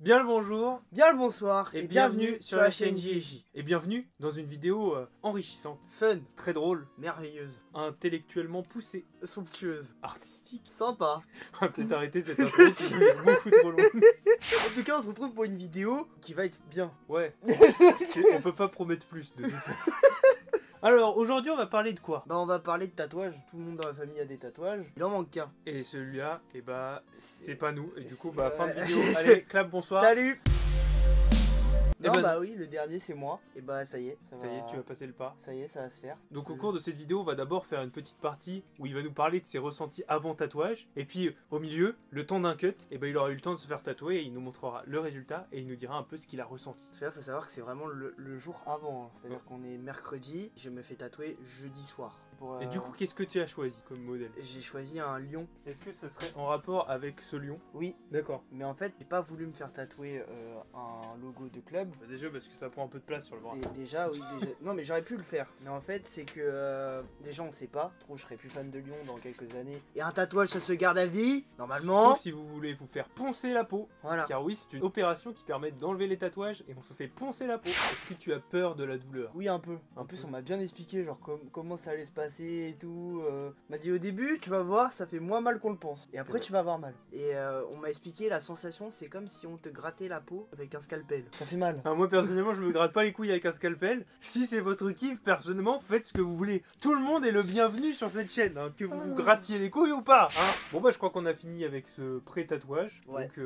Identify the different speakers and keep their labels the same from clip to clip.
Speaker 1: Bien le bonjour
Speaker 2: bien le bonsoir
Speaker 1: et bienvenue sur la chaîne JJ. Et bienvenue dans une vidéo enrichissante,
Speaker 2: Fun,
Speaker 1: très drôle,
Speaker 2: merveilleuse,
Speaker 1: intellectuellement poussée,
Speaker 2: somptueuse,
Speaker 1: artistique.
Speaker 2: sympa.
Speaker 1: On va peut-être arrêter cette intro qui devient beaucoup trop longue.
Speaker 2: En tout cas, on se retrouve pour une vidéo qui va être bien.
Speaker 1: Ouais, on peut pas promettre plus de toute façon. Alors aujourd'hui on va parler de quoi?
Speaker 2: Bah, on va parler de tatouage. Tout le monde dans la famille a des tatouages. Il en manque qu'un.
Speaker 1: Et celui-là, et bah c'est pas nous. Et du coup,
Speaker 2: C'est-
Speaker 1: fin de
Speaker 2: ouais.
Speaker 1: vidéo. Allez, clap, bonsoir.
Speaker 2: Salut.
Speaker 1: Eh
Speaker 2: Non,
Speaker 1: ben-
Speaker 2: bah oui, le dernier c'est moi. Et bah, ça y est.
Speaker 1: Ça y est, tu vas passer le pas.
Speaker 2: Ça y est, ça va se faire.
Speaker 1: Donc au cours de cette vidéo, on va d'abord faire une petite partie où il va nous parler de ses ressentis avant tatouage. Et puis au milieu, le temps d'un cut, et ben il aura eu le temps de se faire tatouer et il nous montrera le résultat et il nous dira un peu ce qu'il a ressenti.
Speaker 2: Parce que là, faut savoir que c'est vraiment le jour avant. Hein. C'est-à-dire qu'on est mercredi, je me fais tatouer jeudi soir.
Speaker 1: Et du coup, qu'est-ce que tu as choisi comme modèle?
Speaker 2: j'ai choisi un lion.
Speaker 1: Est-ce que ce serait en rapport avec ce lion?
Speaker 2: Oui,
Speaker 1: D'accord.
Speaker 2: mais en fait, j'ai pas voulu me faire tatouer un logo de club.
Speaker 1: Déjà parce que ça prend un peu de place sur le bras.
Speaker 2: Et déjà, oui, déjà. Non, mais j'aurais pu le faire. Mais en fait, c'est que déjà, on sait pas. Je trouve que je serai plus fan de Lyon dans quelques années. Et un tatouage, ça se garde à vie, normalement.
Speaker 1: Sauf si vous voulez vous faire poncer la peau.
Speaker 2: Voilà.
Speaker 1: Car oui, c'est une opération qui permet d'enlever les tatouages et on se fait poncer la peau. Est-ce que tu as peur de la douleur?
Speaker 2: Oui, un peu. En
Speaker 1: Un
Speaker 2: plus,
Speaker 1: peu.
Speaker 2: on m'a bien expliqué, genre, comment ça allait se passer et tout. On m'a dit au début, tu vas voir, ça fait moins mal qu'on le pense. Et après,
Speaker 1: vrai.
Speaker 2: tu vas avoir mal. Et on m'a expliqué, la sensation, c'est comme si on te grattait la peau avec un scalpel. Ça fait mal.
Speaker 1: Moi personnellement je me gratte pas les couilles avec un scalpel. Si c'est votre kiff, personnellement faites ce que vous voulez. Tout le monde est le bienvenu sur cette chaîne, hein, que vous vous grattiez les couilles ou pas. Hein. Bon bah je crois qu'on a fini avec ce pré-tatouage.
Speaker 2: Ouais.
Speaker 1: Donc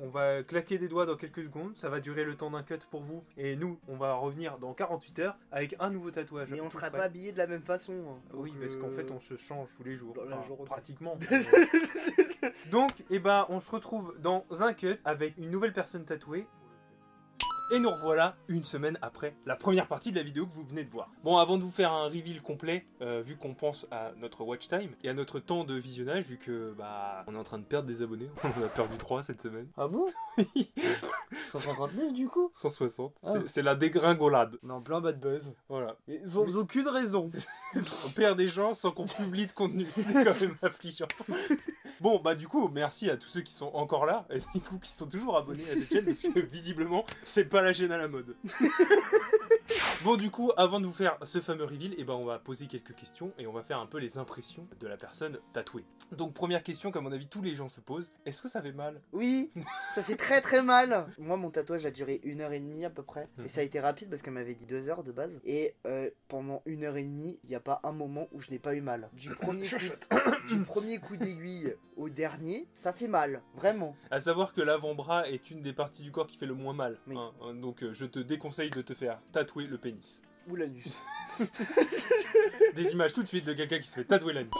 Speaker 1: on va claquer des doigts dans quelques secondes. Ça va durer le temps d'un cut pour vous. Et nous on va revenir dans 48 heures avec un nouveau tatouage.
Speaker 2: Mais on
Speaker 1: Tout
Speaker 2: sera
Speaker 1: frais.
Speaker 2: pas habillé de la même façon. Hein.
Speaker 1: Oui,
Speaker 2: Donc,
Speaker 1: parce qu'en fait on se change tous les jours.
Speaker 2: dans la journée.
Speaker 1: Pratiquement. Donc, on se retrouve dans un cut avec une nouvelle personne tatouée. Et nous revoilà une semaine après la première partie de la vidéo que vous venez de voir. Bon, avant de vous faire un reveal complet, vu qu'on pense à notre watch time et à notre temps de visionnage, vu que on est en train de perdre des abonnés, on a perdu 3 cette semaine.
Speaker 2: Ah bon 159 du coup
Speaker 1: 160,
Speaker 2: Ah.
Speaker 1: c'est la dégringolade.
Speaker 2: On est en plein bad buzz.
Speaker 1: Voilà.
Speaker 2: Mais sans aucune raison.
Speaker 1: On perd des gens sans qu'on publie de contenu, c'est quand même affligeant. Bon, bah du coup, merci à tous ceux qui sont encore là, et du coup qui sont toujours abonnés à cette chaîne, parce que visiblement, c'est pas la chaîne à la mode. Bon, du coup, avant de vous faire ce fameux reveal, on va poser quelques questions, et on va faire un peu les impressions de la personne tatouée. Donc, première question qu'à mon avis tous les gens se posent, est-ce que ça fait mal?
Speaker 2: Oui, ça fait très très mal. Moi, mon tatouage a duré 1h30 à peu près. Et ça a été rapide parce qu'elle m'avait dit 2 heures de base. Et pendant 1h30, il n'y a pas un moment où je n'ai pas eu mal. Du premier coup d'aiguille au dernier, ça fait mal, vraiment.
Speaker 1: À savoir que l'avant-bras est une des parties du corps qui fait le moins mal.
Speaker 2: Oui.
Speaker 1: Donc, je te déconseille de te faire tatouer le pénis.
Speaker 2: Ou l'anus.
Speaker 1: Des images tout de suite de quelqu'un qui se fait tatouer la nuit.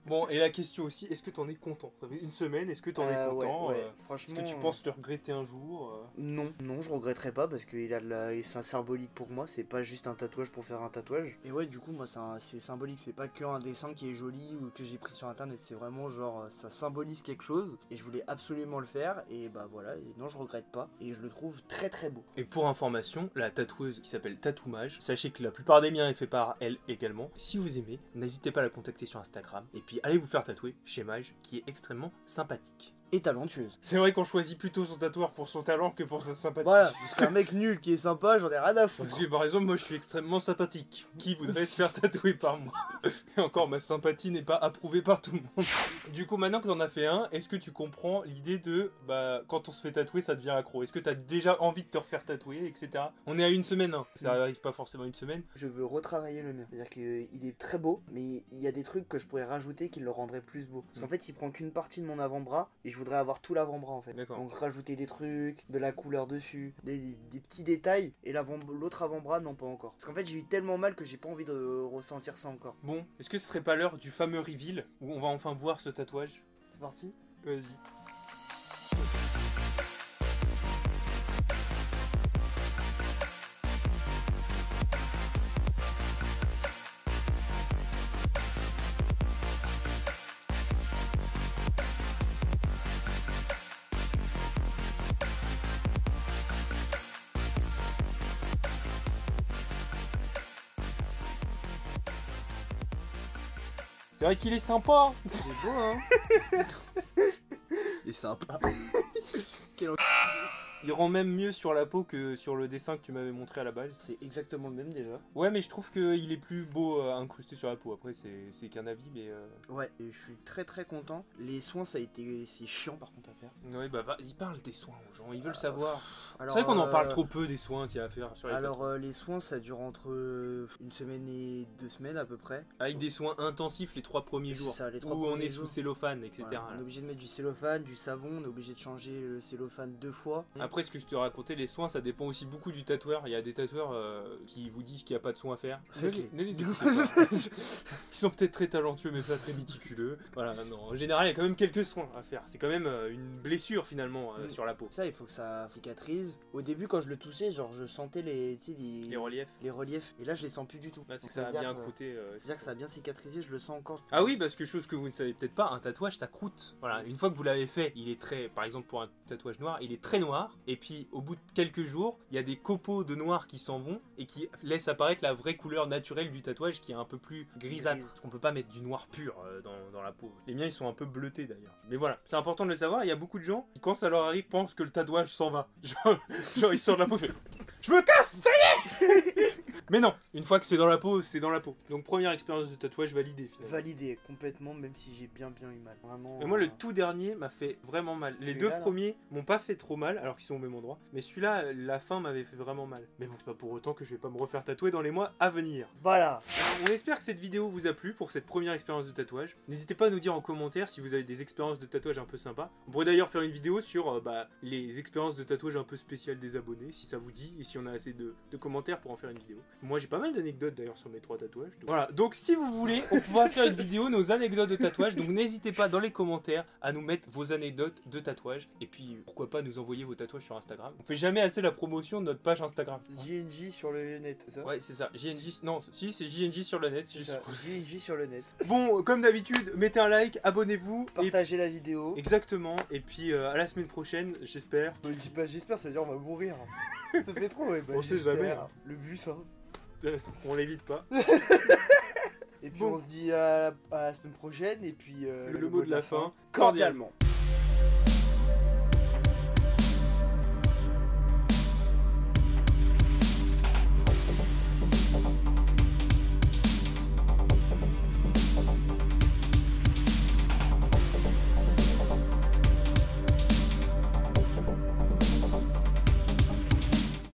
Speaker 1: Bon, et la question aussi, est-ce que t'en es content? Ça fait une semaine, est-ce que t'en es content?
Speaker 2: Ouais.
Speaker 1: Est-ce
Speaker 2: Franchement.
Speaker 1: que tu penses le regretter un jour?
Speaker 2: Non, je regretterai pas parce qu'il a c'est un symbolique pour moi, c'est pas juste un tatouage pour faire un tatouage. Et ouais, du coup, moi, c'est symbolique, c'est pas qu'un dessin qui est joli ou que j'ai pris sur internet, c'est vraiment genre ça symbolise quelque chose et je voulais absolument le faire et bah voilà, et non, je regrette pas et je le trouve très très beau.
Speaker 1: Et pour information, la tatoueuse qui s'appelle Tatoumage, sachez que la plupart des miens est fait par elle également. Si vous aimez, n'hésitez pas à la contacter sur Instagram et puis allez vous faire tatouer chez Mage qui est extrêmement sympathique.
Speaker 2: Et talentueuse.
Speaker 1: C'est vrai qu'on choisit plutôt son tatoueur pour son talent que pour sa sympathie.
Speaker 2: Voilà, parce qu'un mec nul qui est sympa, j'en ai rien à foutre.
Speaker 1: Parce que par exemple, moi je suis extrêmement sympathique. Qui voudrait se faire tatouer par moi? Et encore, ma sympathie n'est pas approuvée par tout le monde. Du coup, maintenant que t'en as fait un, est-ce que tu comprends l'idée de quand on se fait tatouer, ça devient accro? Est-ce que t'as déjà envie de te refaire tatouer, etc. On est à une semaine, hein. Ça arrive pas forcément une semaine.
Speaker 2: Je veux retravailler le mien. C'est-à-dire qu'il est très beau, mais il y a des trucs que je pourrais rajouter qui le rendraient plus beau. Parce qu'en fait, il prend qu'une partie de mon avant-bras et je voudrais avoir tout l'avant-bras en fait.
Speaker 1: D'accord.
Speaker 2: Donc rajouter des trucs, de la couleur dessus, des petits détails. Et l'autre avant-bras, non, pas encore. Parce qu'en fait, j'ai eu tellement mal que j'ai pas envie de ressentir ça encore.
Speaker 1: Bon, est-ce que ce serait pas l'heure du fameux reveal où on va enfin voir ce tatouage?
Speaker 2: C'est parti.
Speaker 1: Vas-y. C'est vrai qu'il est sympa.
Speaker 2: C'est beau, hein. Et sympa. Quel
Speaker 1: Il rend même mieux sur la peau que sur le dessin que tu m'avais montré à la base.
Speaker 2: C'est exactement le même déjà.
Speaker 1: Ouais, mais je trouve qu'il est plus beau incrusté sur la peau. Après, c'est qu'un avis, mais...
Speaker 2: Ouais, et je suis très content. Les soins, c'est chiant par contre à faire.
Speaker 1: Ouais, bah vas-y, parle des soins aux gens, ils veulent savoir. C'est
Speaker 2: Alors,
Speaker 1: vrai qu'on en parle trop peu des soins qu'il y a à faire sur les
Speaker 2: Alors, les soins, ça dure entre une semaine et 2 semaines à peu près.
Speaker 1: Avec des soins intensifs les 3 premiers jours.
Speaker 2: C'est ça, les 3
Speaker 1: où on
Speaker 2: premiers
Speaker 1: est
Speaker 2: jours.
Speaker 1: sous cellophane, etc.
Speaker 2: Voilà, on est obligé de mettre du cellophane, du savon, on est obligé de changer le cellophane 2 fois.
Speaker 1: Après, ce que je te racontais, les soins, ça dépend aussi beaucoup du tatoueur. Il y a des tatoueurs qui vous disent qu'il n'y a pas de soins à faire.
Speaker 2: Faites-les.
Speaker 1: Ne les écoutez pas. Ils sont peut-être très talentueux, mais pas très méticuleux. Voilà, non. En général, il y a quand même quelques soins à faire. C'est quand même une blessure finalement sur la peau.
Speaker 2: Ça, il faut que ça cicatrise. Au début, quand je le touchais, genre je sentais les
Speaker 1: reliefs.
Speaker 2: les reliefs. Et là, je les sens plus du tout.
Speaker 1: Bah, c'est
Speaker 2: Donc,
Speaker 1: que ça a bien
Speaker 2: dire,
Speaker 1: croûté.
Speaker 2: C'est-à-dire que ça a bien cicatrisé, je le sens encore.
Speaker 1: Ah oui, parce que chose que vous ne savez peut-être pas, un tatouage ça croûte. Voilà, une fois que vous l'avez fait, il est très, par exemple pour un tatouage noir, il est très noir. Et puis au bout de quelques jours, il y a des copeaux de noir qui s'en vont et qui laissent apparaître la vraie couleur naturelle du tatouage qui est un peu plus grisâtre. Parce qu'on peut pas mettre du noir pur dans la peau. Les miens ils sont un peu bleutés d'ailleurs. Mais voilà, c'est important de le savoir. Il y a beaucoup de gens qui, quand ça leur arrive, pensent que le tatouage s'en va. Genre ils sortent de la peau, fait je me casse, ça y est. Mais non, une fois que c'est dans la peau, c'est dans la peau. Donc première expérience de tatouage validée finalement.
Speaker 2: Validé complètement, même si j'ai bien eu mal. Vraiment.
Speaker 1: Mais moi le tout dernier m'a fait vraiment mal. Les deux premiers m'ont pas fait trop mal alors qu'ils sont au même endroit. Mais celui-là, la fin m'avait fait vraiment mal. Mais bon, c'est pas pour autant que je vais pas me refaire tatouer dans les mois à venir.
Speaker 2: Voilà.
Speaker 1: Alors, on espère que cette vidéo vous a plu pour cette première expérience de tatouage. N'hésitez pas à nous dire en commentaire si vous avez des expériences de tatouage un peu sympas. On pourrait d'ailleurs faire une vidéo sur les expériences de tatouage un peu spéciales des abonnés, si ça vous dit, et si on a assez de commentaires pour en faire une vidéo. Moi j'ai pas mal d'anecdotes d'ailleurs sur mes 3 tatouages. Donc... Voilà, donc si vous voulez, on pourra faire une vidéo, nos anecdotes de tatouage. Donc n'hésitez pas dans les commentaires à nous mettre vos anecdotes de tatouage. Et puis pourquoi pas nous envoyer vos tatouages sur Instagram. On fait jamais assez la promotion de notre page Instagram.
Speaker 2: JNJ sur le net, c'est ça?
Speaker 1: Ouais, c'est ça. JNJ, non, si c'est JNJ sur le net.
Speaker 2: JNJ sur le net.
Speaker 1: Bon, comme d'habitude, mettez un like, abonnez-vous.
Speaker 2: Partagez la vidéo.
Speaker 1: Exactement. Et puis à la semaine prochaine, j'espère.
Speaker 2: Dis pas j'espère, ça veut dire on va mourir. Ça fait trop, ouais.
Speaker 1: On sait jamais.
Speaker 2: Le bus, hein.
Speaker 1: On l'évite pas.
Speaker 2: Et puis on se dit à la semaine prochaine. Et puis
Speaker 1: le mot de la fin,
Speaker 2: cordialement.